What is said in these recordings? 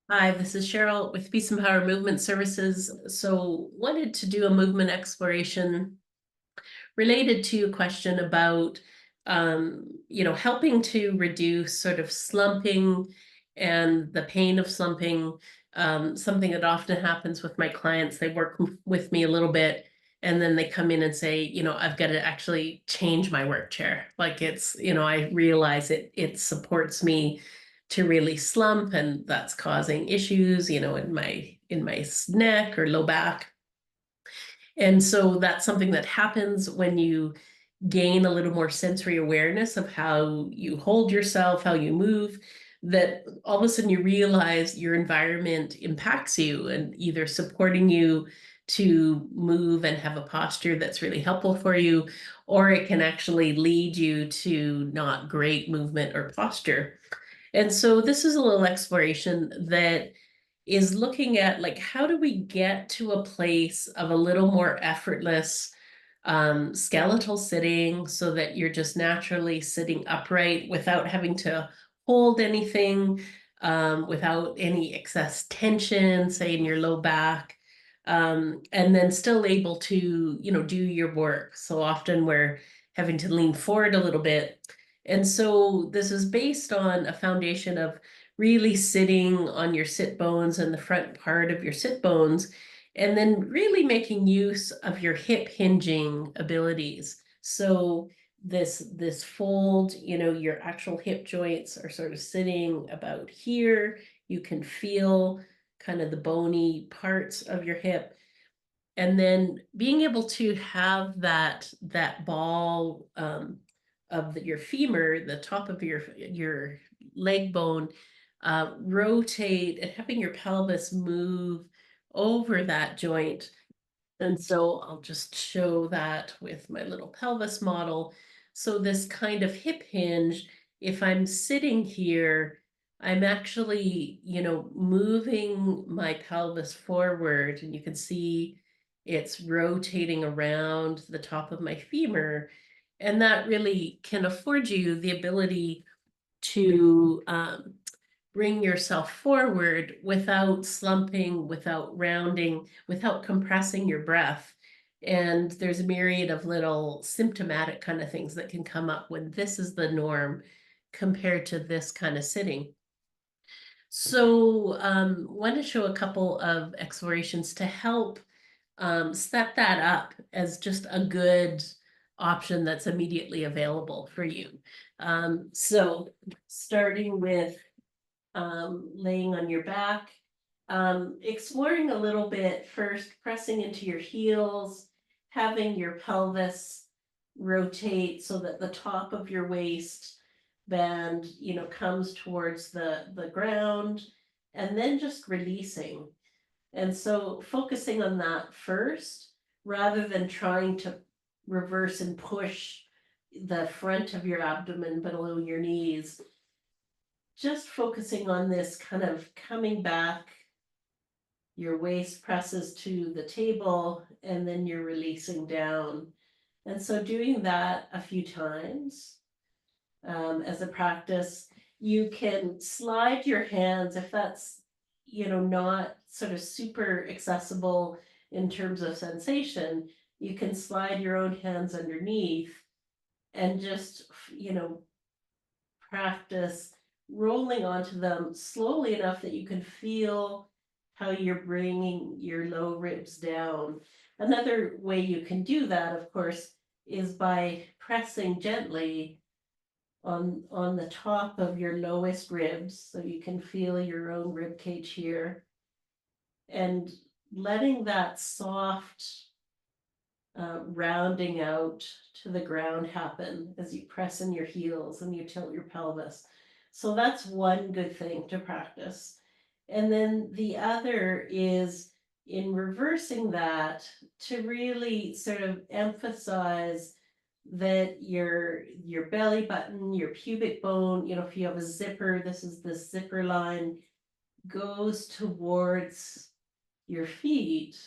Hi, this is Cheryl with Peace and Power Movement Services. So wanted to do a movement exploration related to a question about helping to reduce sort of slumping and the pain of slumping. Something that often happens with my clients, they work with me a little bit and then they come in and say, I've got to actually change my work chair. Like I realize it supports me to really slump and that's causing issues, in my neck or low back. And so that's something that happens when you gain a little more sensory awareness of how you hold yourself, how you move, that all of a sudden you realize your environment impacts you and either supporting you to move and have a posture that's really helpful for you, or it can actually lead you to not great movement or posture. And so this is a little exploration that is looking at like how do we get to a place of a little more effortless skeletal sitting so that you're just naturally sitting upright without having to hold anything, without any excess tension, say in your low back, and then still able to, do your work. So often we're having to lean forward a little bit. And so this is based on a foundation of really sitting on your sit bones and the front part of your sit bones, and then really making use of your hip hinging abilities. So this fold, your actual hip joints are sort of sitting about here. You can feel kind of the bony parts of your hip, and then being able to have that ball of your femur, the top of your leg bone, rotate and having your pelvis move over that joint. And so I'll just show that with my little pelvis model. So this kind of hip hinge, if I'm sitting here, I'm actually, moving my pelvis forward, and you can see it's rotating around the top of my femur. And that really can afford you the ability to bring yourself forward without slumping, without rounding, without compressing your breath. And there's a myriad of little symptomatic kind of things that can come up when this is the norm compared to this kind of sitting. So want to show a couple of explorations to help set that up as just a good option that's immediately available for you. So starting with laying on your back, exploring a little bit first, pressing into your heels, having your pelvis rotate so that the top of your waist band, comes towards the ground, and then just releasing. And so focusing on that first, rather than trying to reverse and push the front of your abdomen below your knees, just focusing on this kind of coming back, your waist presses to the table, and then you're releasing down. And so doing that a few times as a practice, you can slide your hands if that's, not sort of super accessible in terms of sensation. You can slide your own hands underneath and just, practice rolling onto them slowly enough that you can feel how you're bringing your low ribs down. Another way you can do that, of course, is by pressing gently on the top of your lowest ribs, so you can feel your own rib cage here, and letting that soft rounding out to the ground happen as you press in your heels and you tilt your pelvis. So that's one good thing to practice. And then the other is in reversing that to really sort of emphasize that your belly button, your pubic bone, if you have a zipper, this is the zipper line, goes towards your feet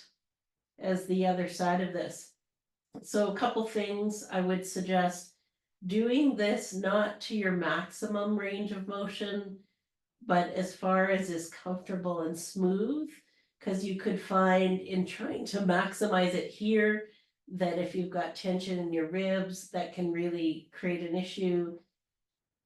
as the other side of this. So a couple things I would suggest: doing this not to your maximum range of motion, But as far as is comfortable and smooth, because you could find in trying to maximize it here, that if you've got tension in your ribs, that can really create an issue.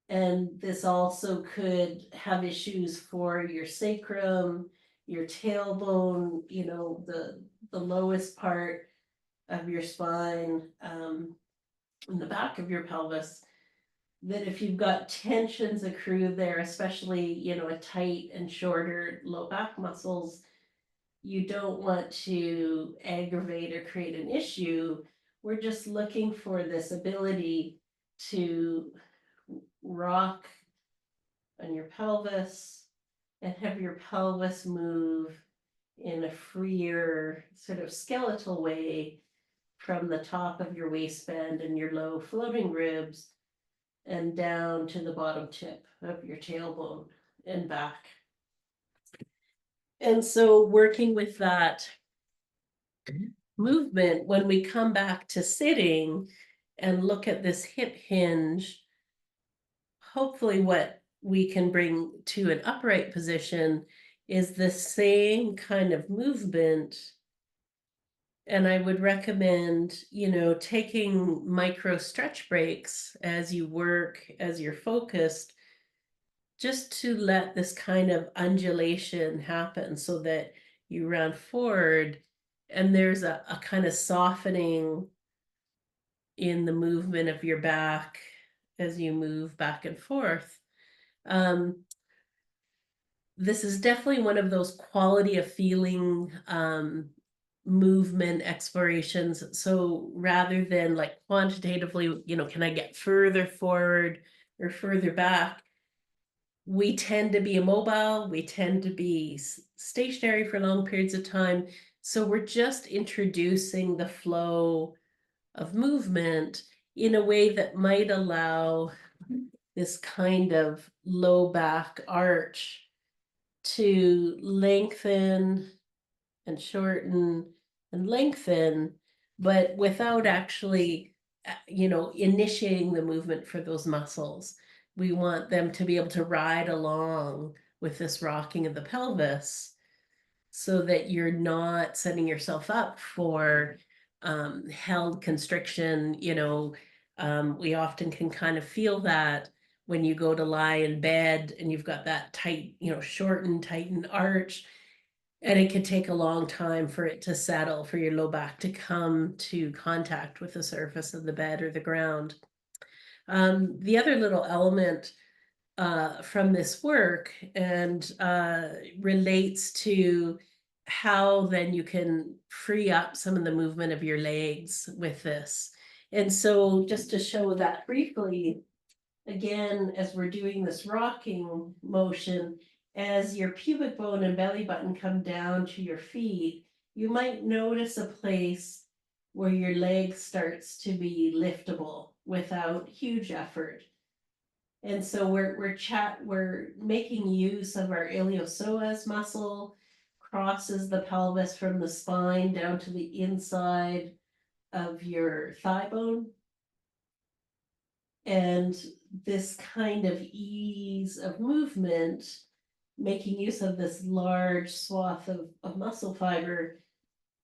And this also could have issues for your sacrum, your tailbone, the lowest part of your spine, in the back of your pelvis. That if you've got tensions accrued there, especially, a tight and shorter low back muscles, you don't want to aggravate or create an issue. We're just looking for this ability to rock on your pelvis and have your pelvis move in a freer sort of skeletal way from the top of your waistband and your low floating ribs and down to the bottom tip of your tailbone and back. And so working with that movement, when we come back to sitting and look at this hip hinge, hopefully what we can bring to an upright position is the same kind of movement. And I would recommend, taking micro stretch breaks as you work, as you're focused, just to let this kind of undulation happen so that you round forward and there's a kind of softening in the movement of your back as you move back and forth. This is definitely one of those quality of feeling movement explorations. So rather than like quantitatively, can I get further forward or further back? We tend to be immobile, we tend to be stationary for long periods of time. So we're just introducing the flow of movement in a way that might allow this kind of low back arch to lengthen and shorten and lengthen, but without actually, initiating the movement for those muscles. We want them to be able to ride along with this rocking of the pelvis so that you're not setting yourself up for held constriction. We often can kind of feel that when you go to lie in bed and you've got that tight, shortened, tightened arch. And it could take a long time for it to settle, for your low back to come to contact with the surface of the bed or the ground. The other little element from this work and relates to how then you can free up some of the movement of your legs with this. And so just to show that briefly, again, as we're doing this rocking motion, as your pubic bone and belly button come down to your feet, you might notice a place where your leg starts to be liftable without huge effort. And so we're making use of our iliopsoas muscle, crosses the pelvis from the spine down to the inside of your thigh bone. And this kind of ease of movement, making use of this large swath of muscle fiber,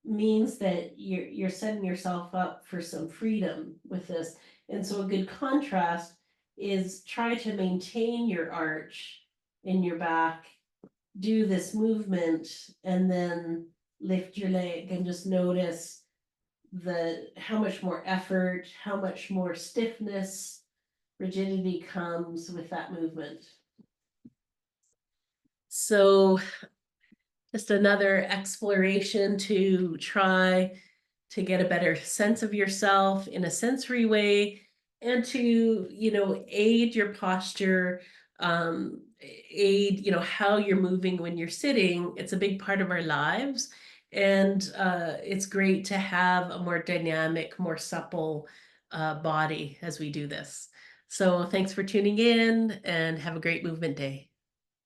means that you're setting yourself up for some freedom with this. And so a good contrast is try to maintain your arch in your back, do this movement, and then lift your leg and just notice how much more effort, how much more stiffness, rigidity comes with that movement. So just another exploration to try to get a better sense of yourself in a sensory way and to, aid your posture, aid, how you're moving when you're sitting. It's a big part of our lives. And it's great to have a more dynamic, more supple body as we do this. So thanks for tuning in and have a great movement day.